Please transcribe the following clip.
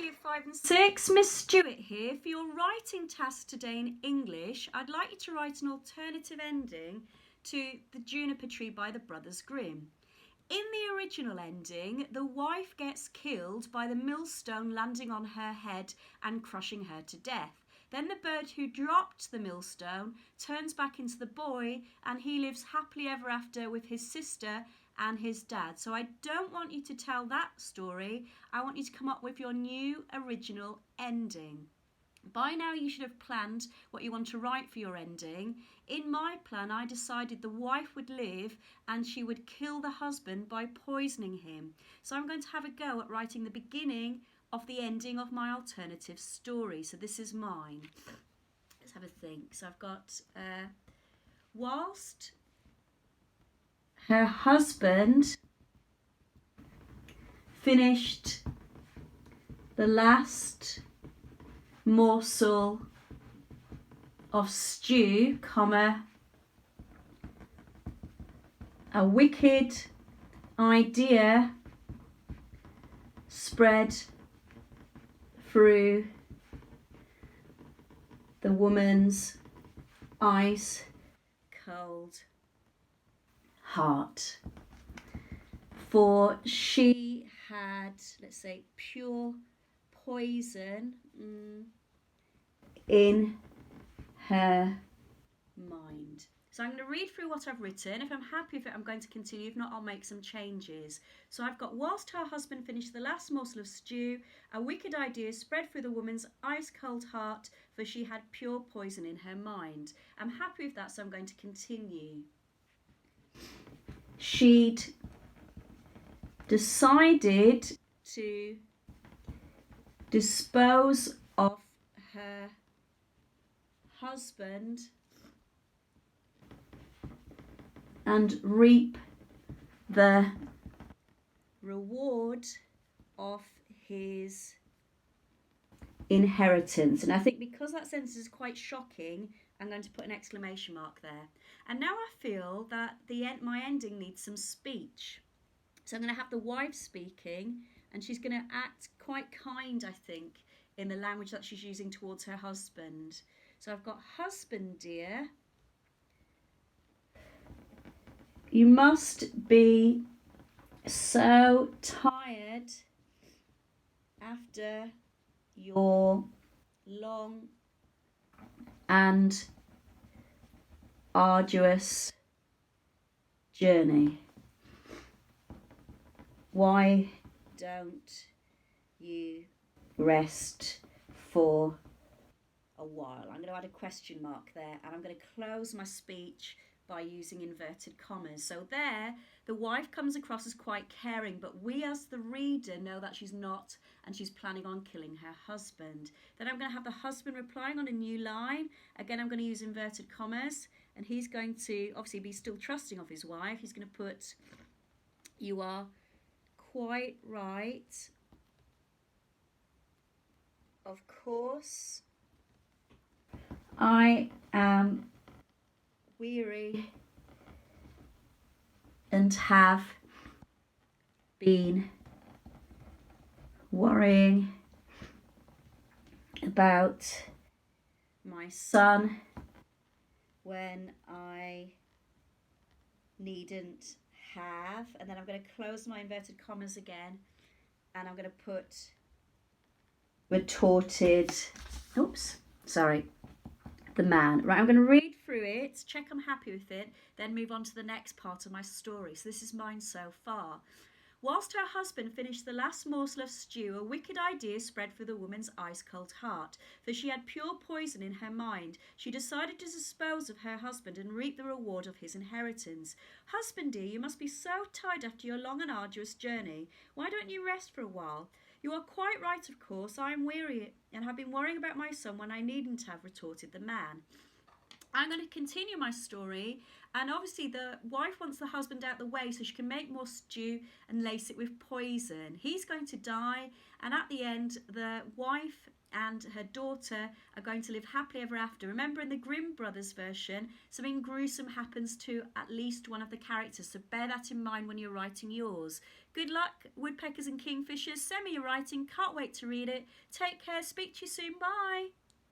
Year 5 and 6, Miss Stewart here. For your writing task today in English, I'd like you to write an alternative ending to The Juniper Tree by the Brothers Grimm. In the original ending, the wife gets killed by the millstone landing on her head and crushing her to death. Then the bird who dropped the millstone turns back into the boy and he lives happily ever after with his sister and his dad. So I don't want you to tell that story. I want you to come up with your new original ending. By now you should have planned what you want to write for your ending. In my plan, I decided the wife would live and she would kill the husband by poisoning him. So I'm going to have a go at writing the beginning of the ending of my alternative story. So this is mine. Let's have a think. So I've got, whilst her husband finished the last morsel of stew, comma, a wicked idea spread through the woman's ice cold heart. For she had, let's say, pure poison in her mind. So I'm going to read through what I've written. If I'm happy with it, I'm going to continue. If not, I'll make some changes. So I've got, whilst her husband finished the last morsel of stew, a wicked idea spread through the woman's ice-cold heart, for she had pure poison in her mind. I'm happy with that, so I'm going to continue. She'd decided to dispose of her husband and reap the reward of his inheritance. And I think because that sentence is quite shocking, I'm going to put an exclamation mark there. And now I feel that my ending needs some speech. So I'm going to have the wife speaking, and she's going to act quite kind, I think, in the language that she's using towards her husband. So I've got, husband dear, you must be so tired after your long and arduous journey. Why don't you rest for a while? I'm going to add a question mark there, and I'm going to close my speech by using inverted commas. So there, the wife comes across as quite caring, but we as the reader know that she's not, and she's planning on killing her husband. Then I'm going to have the husband replying on a new line. Again, I'm going to use inverted commas, and he's going to obviously be still trusting of his wife. He's going to put, you are quite right. Of course, I am weary and have been worrying about my son when I needn't have. And then I'm going to close my inverted commas again, and I'm going to put retorted, the man. Right, I'm going to read through it, check I'm happy with it, then move on to the next part of my story. So this is mine so far. Whilst her husband finished the last morsel of stew, a wicked idea spread through the woman's ice-cold heart, for she had pure poison in her mind. She decided to dispose of her husband and reap the reward of his inheritance. Husband dear, you must be so tired after your long and arduous journey. Why don't you rest for a while? You are quite right, of course. I am weary and have been worrying about my son when I needn't have, retorted the man. I'm going to continue my story, and obviously the wife wants the husband out the way so she can make more stew and lace it with poison. He's going to die, and at the end the wife and her daughter are going to live happily ever after. Remember, in the Grimm brothers version, something gruesome happens to at least one of the characters, so bear that in mind when you're writing yours. Good luck, woodpeckers and kingfishers. Send me your writing. Can't wait to read it. Take care. Speak to you soon. Bye.